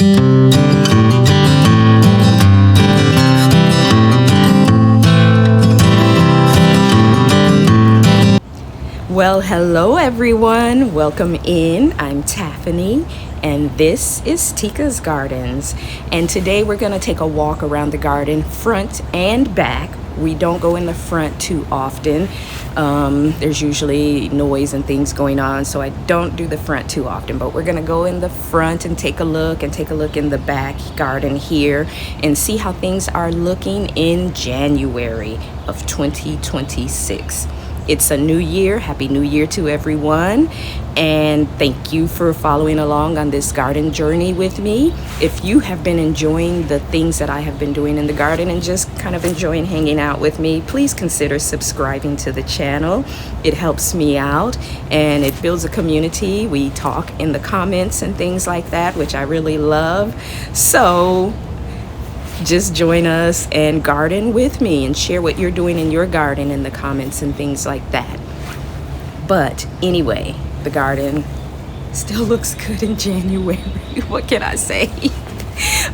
Well, hello everyone. Welcome in. I'm Taffany and this is Tika's Gardens. And today we're going to take a walk around the garden, front and back. We don't go in the front too often. There's usually noise and things going on, so I don't do the front too often, but we're gonna go in the front and take a look in the back garden here and see how things are looking in January of 2026. It's a new year. Happy New Year to everyone. And thank you for following along on this garden journey with me. If you have been enjoying the things that I have been doing in the garden and just kind of enjoying hanging out with me, please consider subscribing to the channel. It helps me out and it builds a community. We talk in the comments and things like that, which I really love. So just join us and garden with me and share what you're doing in your garden in the comments and things like that. But anyway, the garden still looks good in January. What can I say?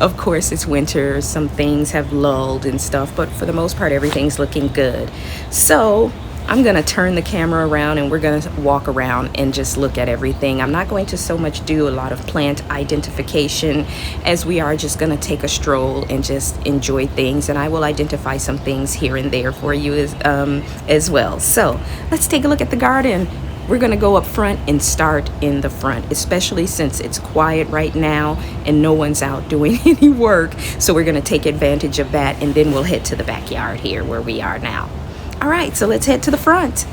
Of course, it's winter. Some things have lulled and stuff, but for the most part, everything's looking good. So I'm gonna turn the camera around and we're gonna walk around and just look at everything. I'm not going to so much do a lot of plant identification as we are just gonna take a stroll and just enjoy things, and I will identify some things here and there for you as well. So let's take a look at the garden. We're gonna go up front and start in the front, especially since it's quiet right now and no one's out doing any work. So we're gonna take advantage of that, and then we'll head to the backyard here where we are now. All right, so let's head to the front.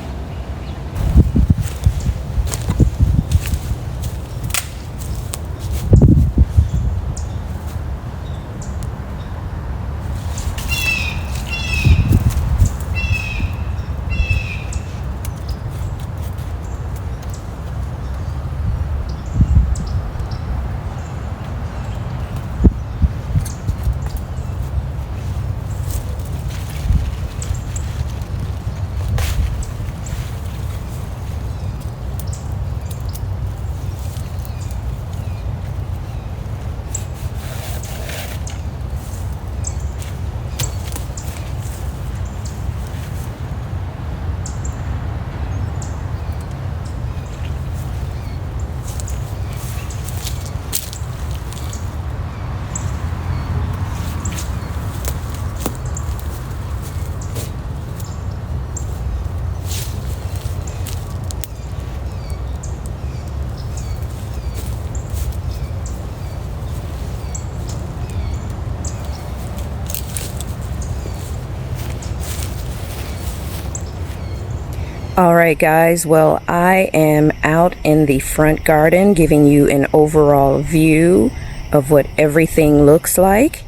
All right, guys, well, I am out in the front garden giving you an overall view of what everything looks like.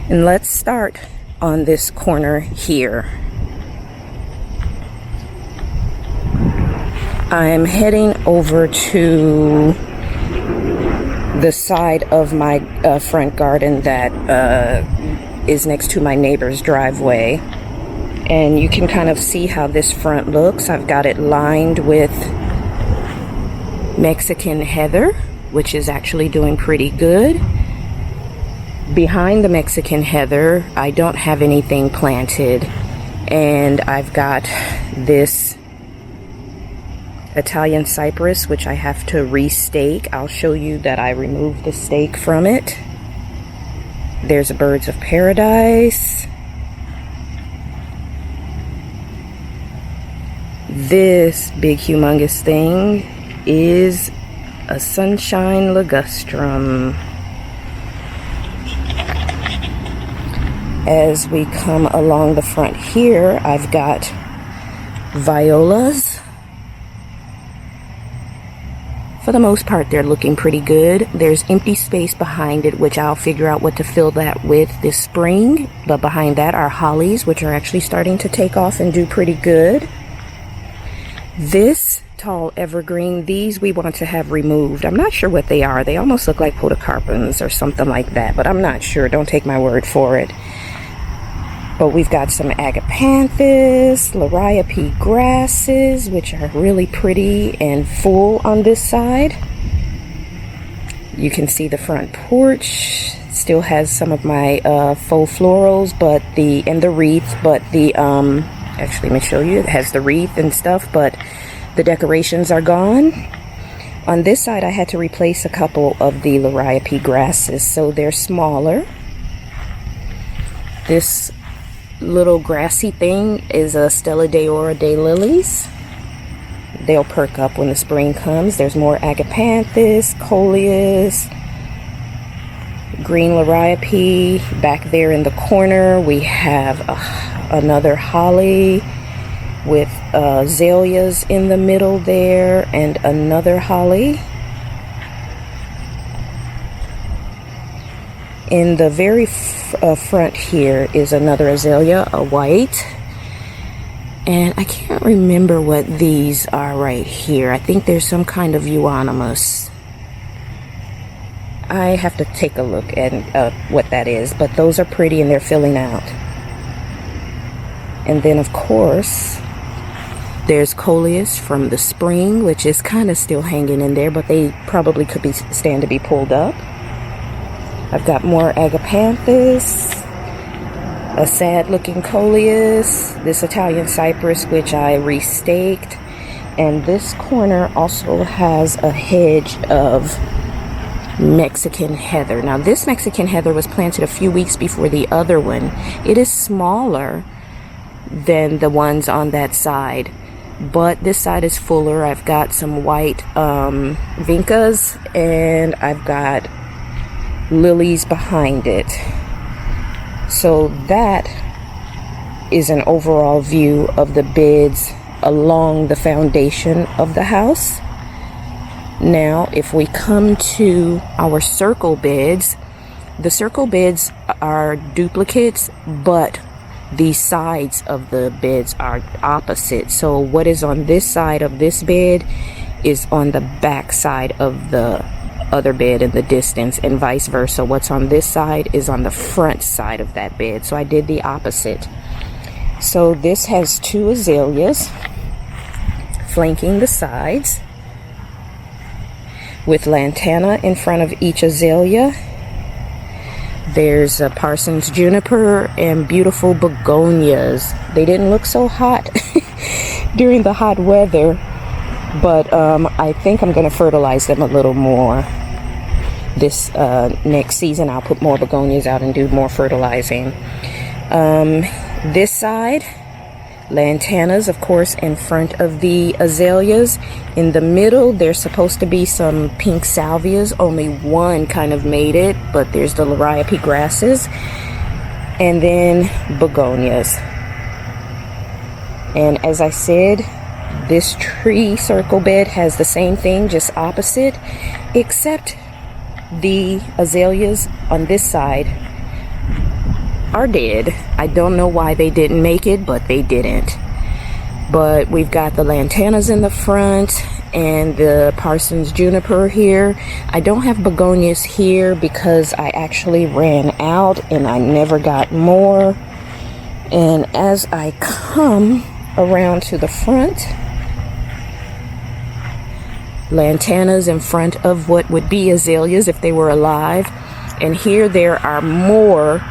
And let's start on this corner here. I'm heading over to the side of my front garden that is next to my neighbor's driveway. And you can kind of see how this front looks. I've got it lined with Mexican heather, which is actually doing pretty good. Behind the Mexican heather, I don't have anything planted. And I've got this Italian cypress, which I have to restake. I'll show you that I removed the stake from it. There's a birds of paradise. This big humongous thing is a sunshine ligustrum. As we come along the front here, I've got violas. For the most part, they're looking pretty good. There's empty space behind it, which I'll figure out what to fill that with this spring. But behind that are hollies, which are actually starting to take off and do pretty good. This tall evergreen, these we want to have removed. I'm not sure what they are. They almost look like podocarpons or something like that, but I'm not sure. Don't take my word for it. But we've got some agapanthus, liriope grasses, which are really pretty and full on this side. You can see the front porch still has some of my faux florals, but the wreath, but the actually, let me show you. It has the wreath and stuff, but the decorations are gone. On this side, I had to replace a couple of the Liriope grasses, so they're smaller. This little grassy thing is a Stella d'Oro daylilies. They'll perk up when the spring comes. There's more agapanthus, coleus, green Liriope. Back there in the corner, we have another holly with azaleas in the middle there, and another holly. In the very front here is another azalea, a white. And I can't remember what these are right here. I think there's some kind of euonymus. I have to take a look at what that is, but those are pretty and they're filling out. And then, of course, there's coleus from the spring, which is kind of still hanging in there, but they probably could stand to be pulled up. I've got more agapanthus, a sad looking coleus, this Italian cypress, which I restaked, and this corner also has a hedge of Mexican heather. Now this Mexican heather was planted a few weeks before the other one. It is smaller than the ones on that side, but this side is fuller. I've got some white vincas, and I've got lilies behind it. So that is an overall view of the beds along the foundation of the house. Now, if we come to our circle beds, the circle beds are duplicates, but the sides of the beds are opposite. So what is on this side of this bed is on the back side of the other bed in the distance, and vice versa. What's on this side is on the front side of that bed. So I did the opposite. So this has two azaleas flanking the sides with lantana in front of each azalea. There's a Parsons juniper and beautiful begonias. They didn't look so hot during the hot weather, but I think I'm going to fertilize them a little more. This next season I'll put more begonias out and do more fertilizing. This side, lantanas, of course, in front of the azaleas. In the middle, there's supposed to be some pink salvias. Only one kind of made it, but there's the Liriope grasses. And then begonias. And as I said, this tree circle bed has the same thing, just opposite, except the azaleas on this side are dead. I don't know why they didn't make it, but they didn't. But we've got the lantanas in the front and the Parsons juniper here. I don't have begonias here because I actually ran out and I never got more. And as I come around to the front, lantanas in front of what would be azaleas if they were alive. And here there are more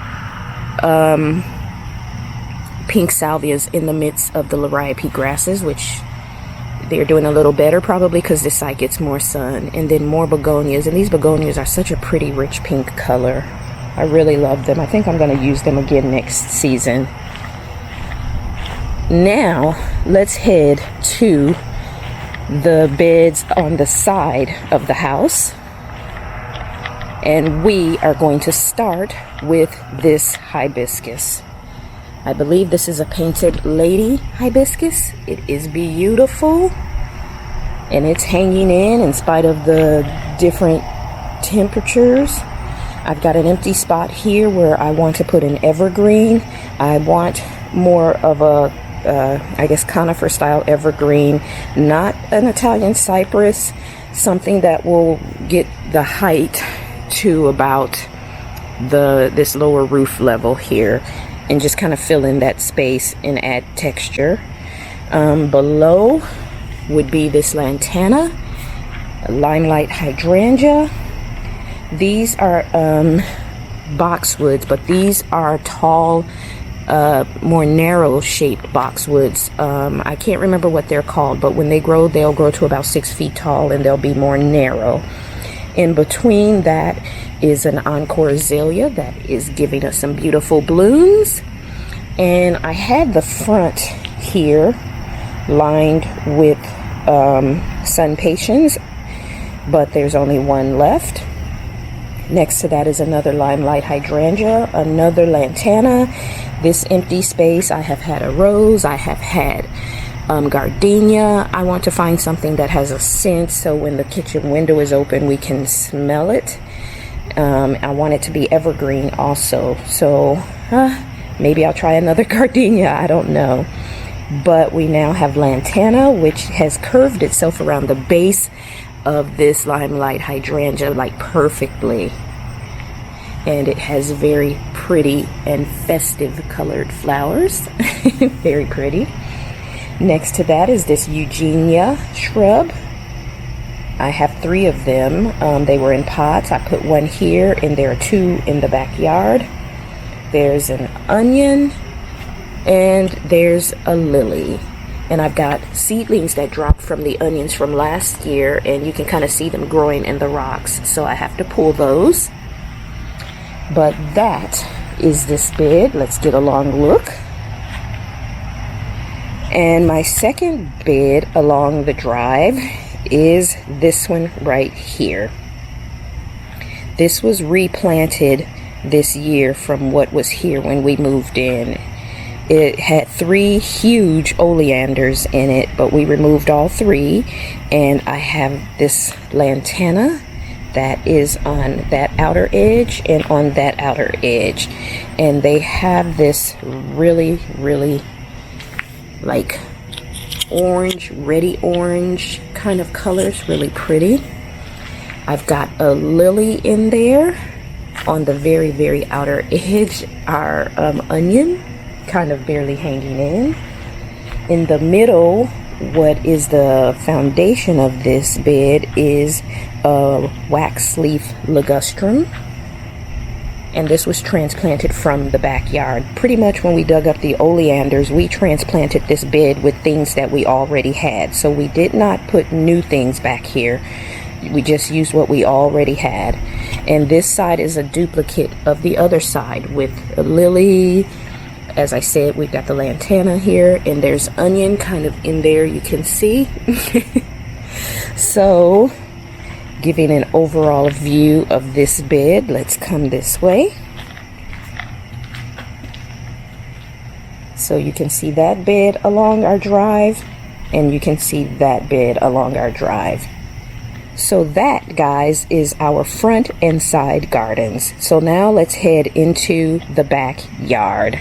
pink salvias in the midst of the Liriope grasses, which they're doing a little better probably because this side gets more sun. And then more begonias, and these begonias are such a pretty rich pink color. I really love them. I think I'm going to use them again next season. Now let's head to the beds on the side of the house, and we are going to start with this hibiscus. I believe this is a painted lady hibiscus. It is beautiful, and it's hanging in spite of the different temperatures. I've got an empty spot here where I want to put an evergreen. I want more of a I guess conifer style evergreen, not an Italian cypress, something that will get the height to about this lower roof level here and just kind of fill in that space and add texture. Below would be this lantana, limelight hydrangea, These are boxwoods, but these are tall, more narrow shaped boxwoods. I can't remember what they're called, but when they grow, they'll grow to about 6 feet tall and they'll be more narrow. In between that is an encore azalea that is giving us some beautiful blooms. And I had the front here lined with sun patiens, but there's only one left. Next to that is another limelight hydrangea, another lantana. This empty space, I have had a rose, I have had gardenia. I want to find something that has a scent so when the kitchen window is open we can smell it. I want it to be evergreen also, so maybe I'll try another gardenia, I don't know. But we now have lantana, which has curved itself around the base of this limelight hydrangea like perfectly, and it has very pretty and festive colored flowers. Very pretty. Next to that is this eugenia shrub. I have 3 of them. They were in pots. I put one here and there are 2 in the backyard. There's an onion and there's a lily. And I've got seedlings that dropped from the onions from last year, and you can kind of see them growing in the rocks, so I have to pull those. But that is this bed. Let's get a long look. And my second bed along the drive is this one right here. This was replanted this year from what was here when we moved in. It had 3 huge oleanders in it, but we removed all 3, and I have this lantana that is on that outer edge and on that outer edge, and they have this really like orange, reddy orange kind of colors, really pretty. I've got a lily in there. On the very outer edge are onion, kind of barely hanging in. In the middle, what is the foundation of this bed is a wax leaf ligustrum, and this was transplanted from the backyard. Pretty much when we dug up the oleanders, we transplanted this bed with things that we already had, so we did not put new things back here. We just used what we already had. And this side is a duplicate of the other side with a lily. As I said, we've got the lantana here, and there's onion kind of in there, you can see. So, giving an overall view of this bed, let's come this way. So you can see that bed along our drive, and you can see that bed along our drive. So that, guys, is our front and side gardens. So now let's head into the backyard.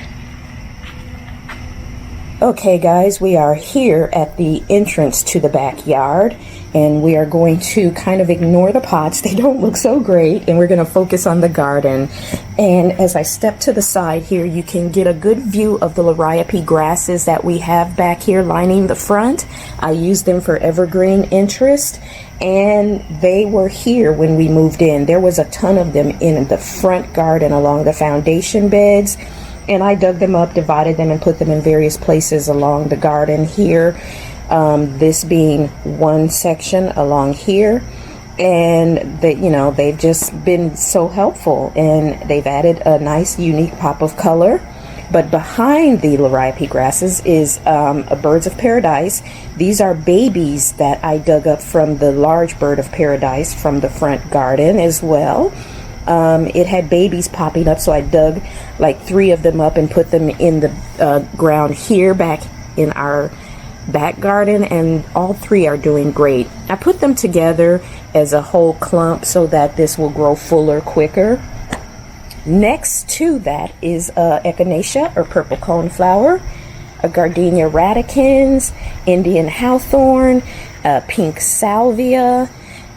Okay guys, we are here at the entrance to the backyard, and we are going to kind of ignore the pots. They don't look so great, and we're going to focus on the garden. And as I step to the side here, you can get a good view of the liriope grasses that we have back here lining the front. I use them for evergreen interest, and they were here when we moved in. There was a ton of them in the front garden along the foundation beds, and I dug them up, divided them, and put them in various places along the garden here. This being one section along here, and they, you know, they've just been so helpful, and they've added a nice unique pop of color. But behind the liriope grasses is a birds of paradise. These are babies that I dug up from the large bird of paradise from the front garden as well. It had babies popping up, so I dug like 3 of them up and put them in the ground here back in our back garden, and all 3 are doing great. I put them together as a whole clump so that this will grow fuller quicker. Next to that is echinacea, or purple coneflower, a gardenia radicans, Indian hawthorn, pink salvia.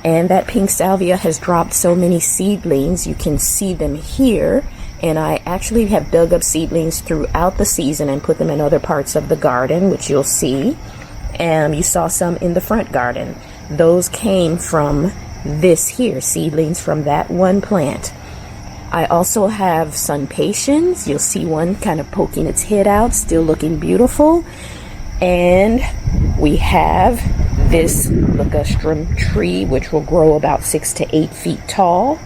And that pink salvia has dropped so many seedlings. You can see them here. And I actually have dug up seedlings throughout the season and put them in other parts of the garden, which you'll see. And you saw some in the front garden. Those came from this here, seedlings from that one plant. I also have sun patience. You'll see one kind of poking its head out, still looking beautiful. And we have this ligustrum tree, which will grow about 6 to 8 feet tall.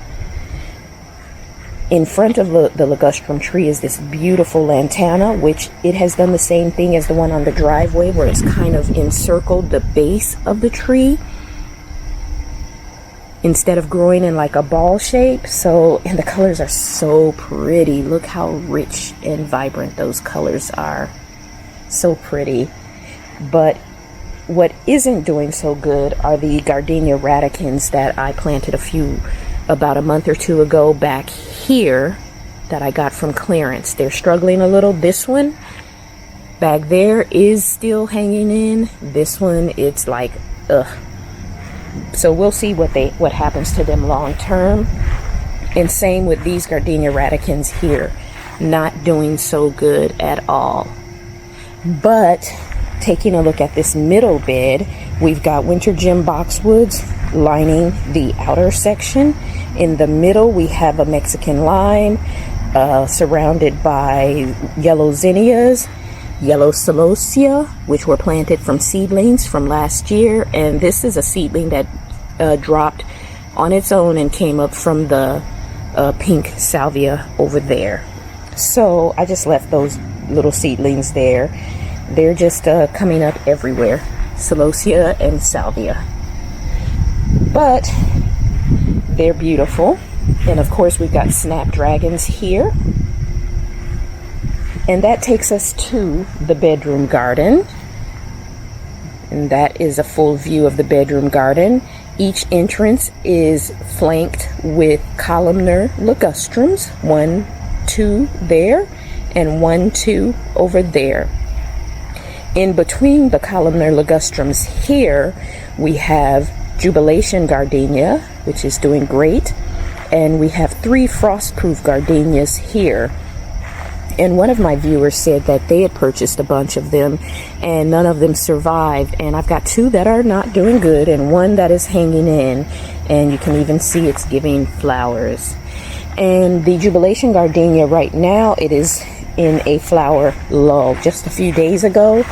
In front of the ligustrum tree is this beautiful lantana, which it has done the same thing as the one on the driveway, where it's kind of encircled the base of the tree instead of growing in like a ball shape. So, and the colors are so pretty. Look how rich and vibrant those colors are. So pretty. But what isn't doing so good are the gardenia radicans that I planted about a month or two ago back here that I got from clearance. They're struggling a little. This one back there is still hanging in. This one, it's like, ugh. So we'll see what happens to them long term. And same with these gardenia radicans here, not doing so good at all. But taking a look at this middle bed, we've got winter gem boxwoods lining the outer section. In the middle, we have a Mexican lime surrounded by yellow zinnias, yellow celosia, which were planted from seedlings from last year. And this is a seedling that dropped on its own and came up from the pink salvia over there. So I just left those little seedlings there. They're just coming up everywhere, celosia and salvia. But they're beautiful. And of course, we've got snapdragons here. And that takes us to the bedroom garden. And that is a full view of the bedroom garden. Each entrance is flanked with columnar ligustrums, 1, 2 there, and 1, 2 over there. In between the columnar ligustrums here, we have jubilation gardenia, which is doing great, and we have 3 frost-proof gardenias here. And one of my viewers said that they had purchased a bunch of them and none of them survived. And I've got 2 that are not doing good and 1 that is hanging in, and you can even see it's giving flowers. And the jubilation gardenia right now, it is in a flower lull. Just a few days ago,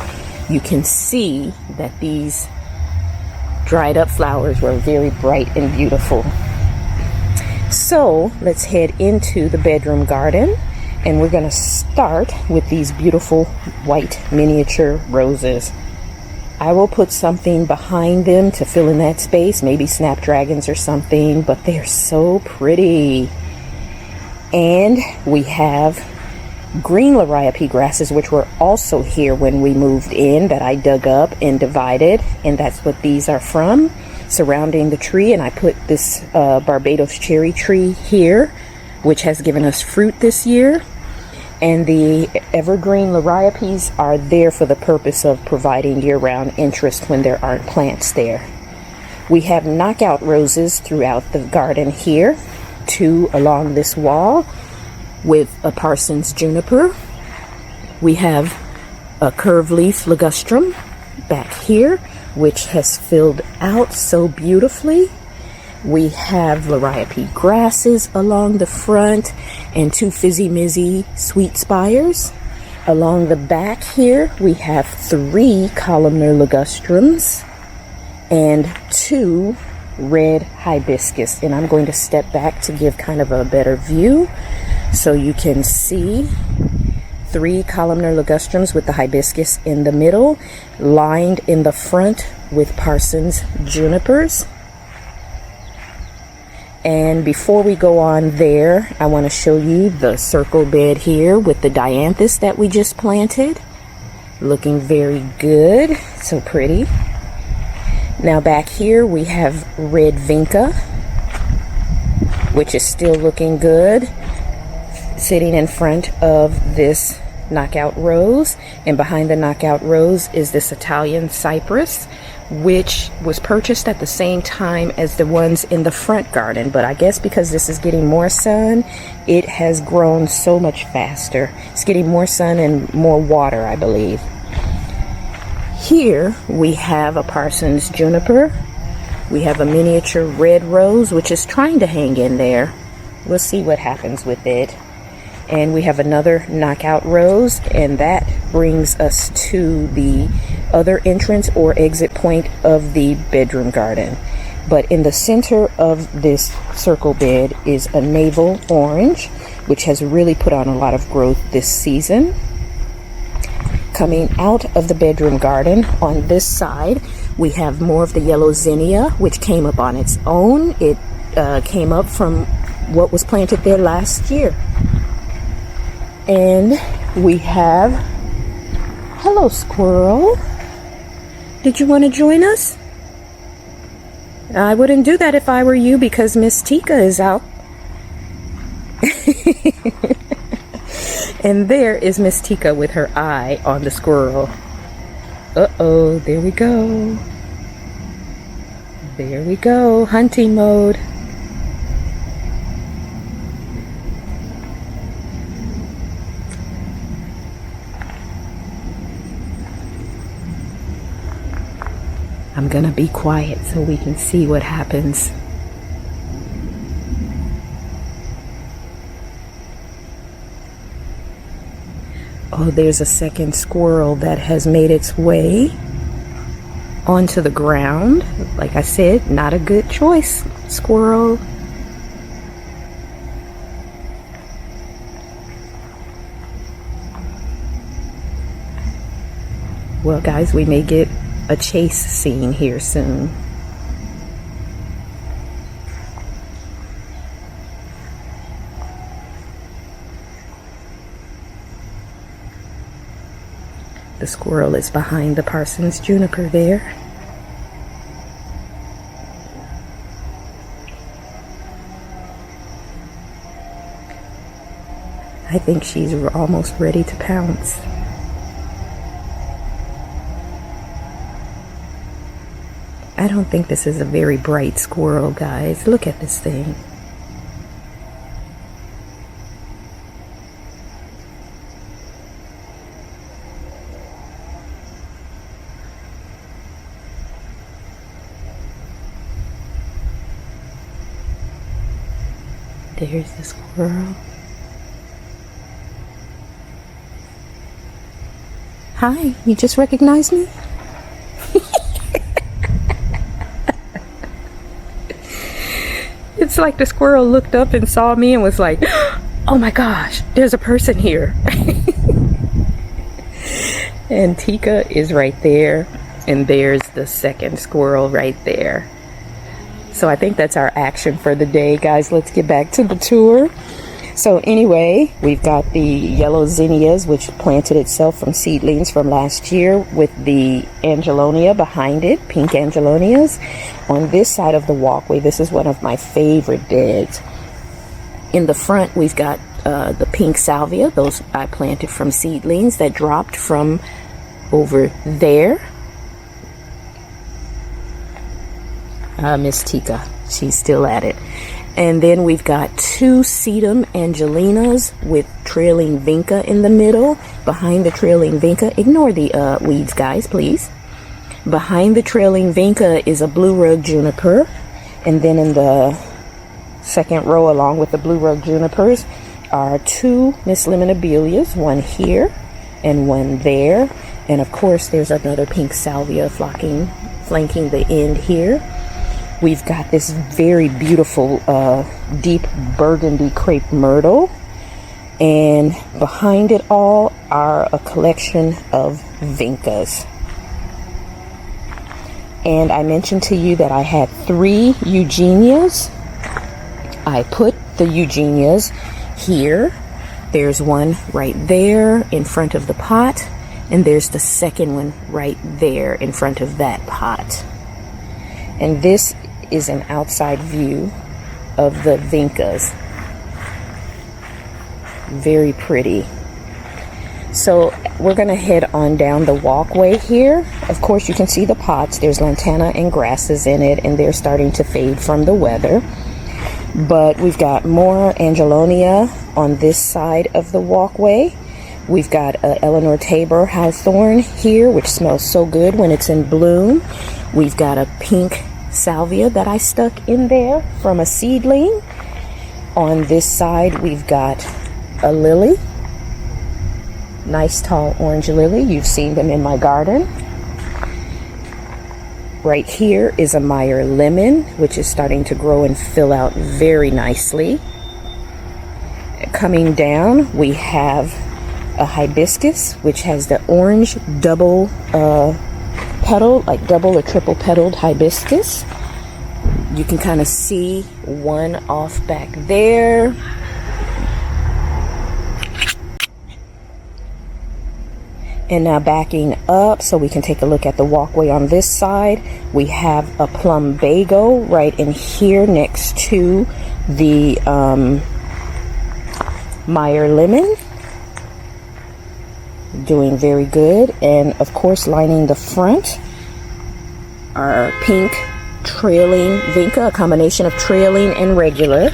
you can see that these dried up flowers were very bright and beautiful. So let's head into the bedroom garden, and we're going to start with these beautiful white miniature roses. I will put something behind them to fill in that space, maybe snapdragons or something, but they're so pretty. And we have green liriope grasses, which were also here when we moved in, that I dug up and divided, and that's what these are from, surrounding the tree. And I put this Barbados cherry tree here, which has given us fruit this year. And the evergreen liriopes are there for the purpose of providing year-round interest when there aren't plants there. We have knockout roses throughout the garden here, 2 along this wall with a Parsons juniper. We have a curved leaf ligustrum back here, which has filled out so beautifully. We have liriope grasses along the front and 2 fizzy mizzy sweet spires. Along the back here, we have 3 columnar ligustrums and 2 red hibiscus. And I'm going to step back to give kind of a better view so you can see 3 columnar ligustrums with the hibiscus in the middle, lined in the front with Parsons junipers. And before we go on there, I want to show you the circle bed here with the dianthus that we just planted. Looking very good, so pretty. Now back here we have red vinca, which is still looking good, sitting in front of this knockout rose. And behind the knockout rose is this Italian cypress, which was purchased at the same time as the ones in the front garden, but I guess because this is getting more sun, it has grown so much faster. It's getting more sun and more water, I believe. Here we have a Parsons juniper We have a miniature red rose, which is trying to hang in there. We'll see what happens with it. And we have another knockout rose, and that brings us to the other entrance or exit point of the bedroom garden. But in the center of this circle bed is a navel orange, which has really put on a lot of growth this season. Coming out of the bedroom garden on this side, we have more of the yellow zinnia, which came up on its own. It came up from what was planted there last year. And we have, hello squirrel. Did you want to join us? I wouldn't do that if I were you, because Miss Tika is out. And there is Miss Tika with her eye on the squirrel. Uh-oh, there we go. There we go, hunting mode. I'm gonna be quiet so we can see what happens. Oh, there's a second squirrel that has made its way onto the ground. Like I said, not a good choice, squirrel. Well, guys, we may get a chase scene here soon. The squirrel is behind the Parsons juniper there. I think she's almost ready to pounce. I don't think this is a very bright squirrel, guys. Look at this thing. There's the squirrel. Hi, you just recognized me? It's like the squirrel looked up and saw me and was like, oh my gosh, there's a person here. And Tika is right there, and there's the second squirrel right there. So I think that's our action for the day, guys. Let's get back to the tour. So anyway, we've got the yellow zinnias, which planted itself from seedlings from last year, with the angelonia behind it, pink angelonias. On this side of the walkway, this is one of my favorite beds. In the front, we've got the pink salvia. Those I planted from seedlings that dropped from over there. Miss Tika, she's still at it. And then we've got two sedum angelinas with trailing vinca in the middle. Behind the trailing vinca, ignore the weeds, guys, please. Behind the trailing vinca is a blue rug juniper. And then in the second row, along with the blue rug junipers, are two Miss Limonabelias, one here and one there. And of course, there's another pink salvia flanking the end here. We've got this very beautiful deep burgundy crepe myrtle, and behind it all are a collection of vincas. And I mentioned to you that I had 3 eugenias. I put the eugenias here. There's one right there in front of the pot, and there's the second one right there in front of that pot. And this is an outside view of the vincas. Very pretty. So we're gonna head on down the walkway here. Of course, you can see the pots. There's lantana and grasses in it, and they're starting to fade from the weather. But we've got more angelonia on this side of the walkway. We've got Eleanor Tabor hawthorn here, which smells so good when it's in bloom. We've got a pink salvia that I stuck in there from a seedling. On this side, we've got a lily. Nice tall orange lily. You've seen them in my garden. Right here is a Meyer lemon, which is starting to grow and fill out very nicely. Coming down, we have a hibiscus, which has the orange double petal, like double or triple petaled hibiscus. You can kind of see one off back there. And now backing up so we can take a look at the walkway on this side, we have a plumbago right in here next to the Meyer lemon. Doing very good. And of course, lining the front, our pink trailing vinca, a combination of trailing and regular.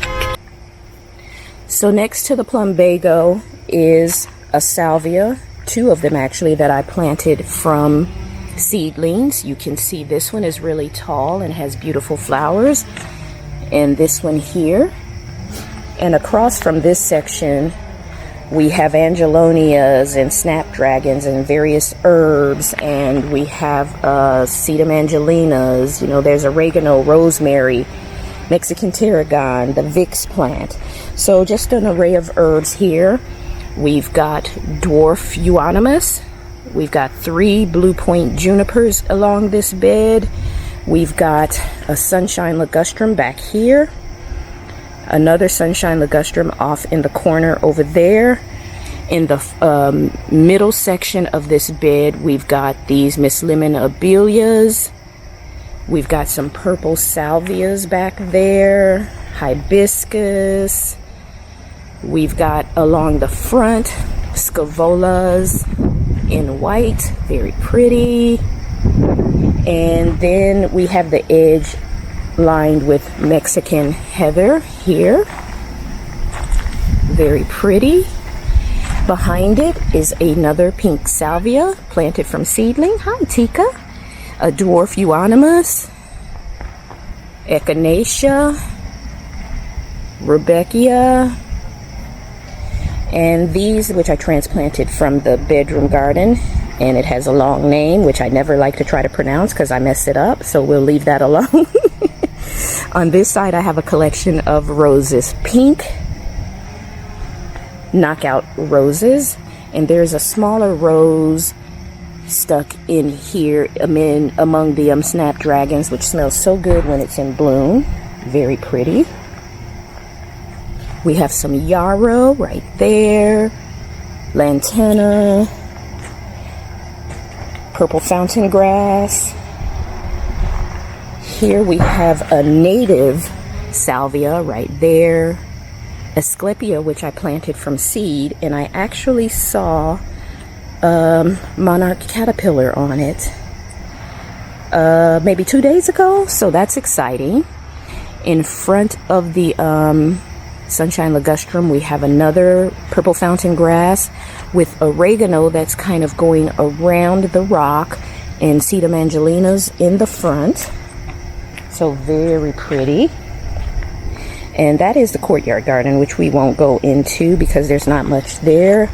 So next to the plumbago is a salvia, two of them actually, that I planted from seedlings. You can see this one is really tall and has beautiful flowers, and this one here. And across from this section, we have angelonias and snapdragons and various herbs, and we have sedum angelinas. You know, there's oregano, rosemary, Mexican tarragon, the Vicks plant. So just an array of herbs here. We've got dwarf euonymus. We've got 3 blue point junipers along this bed. We've got a sunshine ligustrum back here. Another sunshine ligustrum off in the corner over there. In the middle section of this bed, we've got these Miss Lemon abelias. We've got some purple salvias back there, hibiscus. We've got along the front scaevolas in white, very pretty. And then we have the edge lined with Mexican heather here, very pretty. Behind it is another pink salvia planted from seedling. Hi, Tika. A dwarf euonymus, echinacea, rudbeckia, and these, which I transplanted from the bedroom garden, and it has a long name, which I never like to try to pronounce because I mess it up, so we'll leave that alone. On this side, I have a collection of roses, pink knockout roses, and there's a smaller rose stuck in here among the snapdragons, which smells so good when it's in bloom. Very pretty. We have some yarrow right there, lantana, purple fountain grass. Here we have a native salvia right there, Asclepia, which I planted from seed, and I actually saw monarch caterpillar on it maybe 2 days ago, so that's exciting. In front of the sunshine ligustrum, we have another purple fountain grass with oregano that's kind of going around the rock, and sedum angelinas in the front. So very pretty. And that is the courtyard garden, which we won't go into because there's not much there.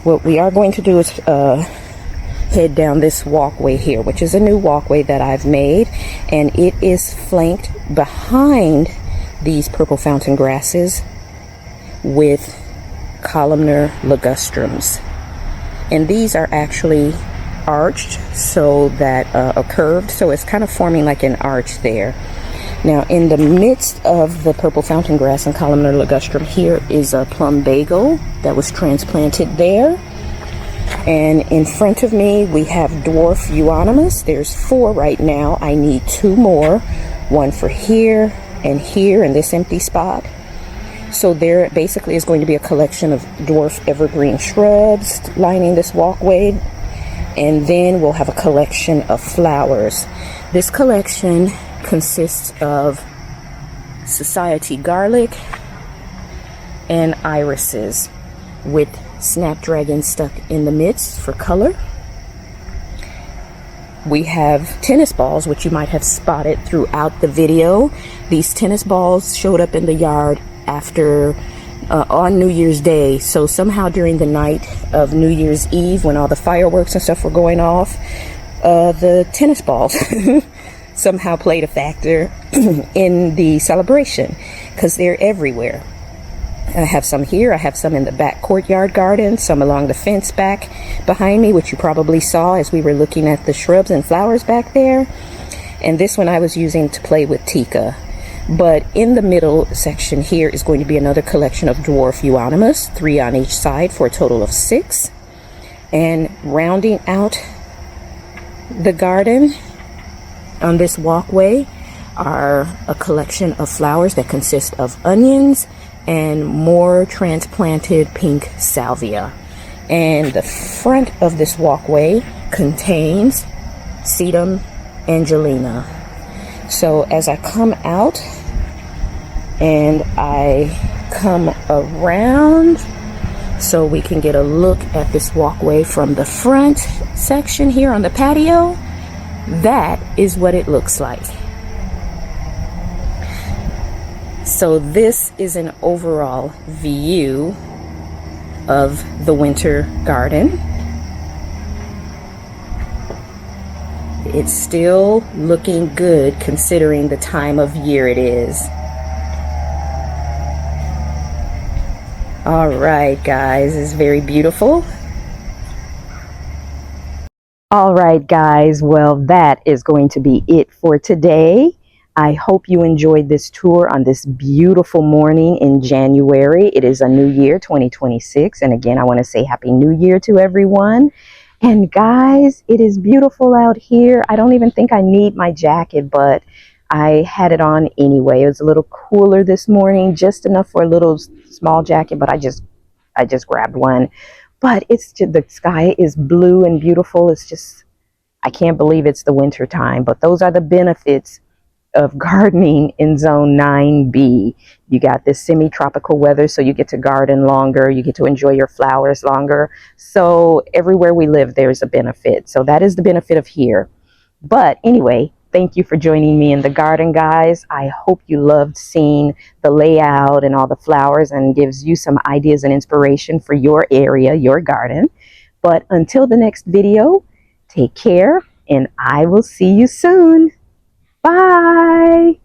What we are going to do is head down this walkway here, which is a new walkway that I've made, and it is flanked behind these purple fountain grasses with columnar ligustrums. And these are actually arched, so that curved, so it's kind of forming like an arch there. Now, in the midst of the purple fountain grass and columnar ligustrum, here is a plumbago that was transplanted there. And in front of me, we have dwarf euonymus. There's 4 right now. I need 2 more, one for here and here in this empty spot. So there basically is going to be a collection of dwarf evergreen shrubs lining this walkway. And then we'll have a collection of flowers. This collection consists of society garlic and irises with snapdragon stuck in the midst for color. we have tennis balls, which you might have spotted throughout the video. These tennis balls showed up in the yard after on New Year's Day. So somehow during the night of New Year's Eve, when all the fireworks and stuff were going off, the tennis balls somehow played a factor in the celebration, because they're everywhere. I have some here, I have some in the back courtyard garden, some along the fence back behind me, which you probably saw as we were looking at the shrubs and flowers back there. And this one I was using to play with Tika. But in the middle section here is going to be another collection of dwarf euonymus, 3 on each side for a total of 6. And rounding out the garden on this walkway are a collection of flowers that consist of onions and more transplanted pink salvia. And the front of this walkway contains Sedum angelina. So as I come out and I come around so we can get a look at this walkway from the front section here on the patio, that is what it looks like. So this is an overall view of the winter garden. It's still looking good considering the time of year it is. All right, guys, it's very beautiful. All right, guys, well, that is going to be it for today. I hope you enjoyed this tour on this beautiful morning in January. It is a new year, 2026. And again, I want to say Happy New Year to everyone. And guys, it is beautiful out here. I don't even think I need my jacket, but I had it on anyway. It was a little cooler this morning, just enough for a little small jacket, but I just grabbed one. But it's just, the sky is blue and beautiful. It's just, I can't believe it's the winter time, but those are the benefits of gardening in zone 9B. You got this semi-tropical weather, so you get to garden longer, you get to enjoy your flowers longer. So everywhere we live, there's a benefit. So that is the benefit of here. But anyway, thank you for joining me in the garden, guys. I hope you loved seeing the layout and all the flowers, and gives you some ideas and inspiration for your area, your garden. But until the next video, take care, and I will see you soon. Bye.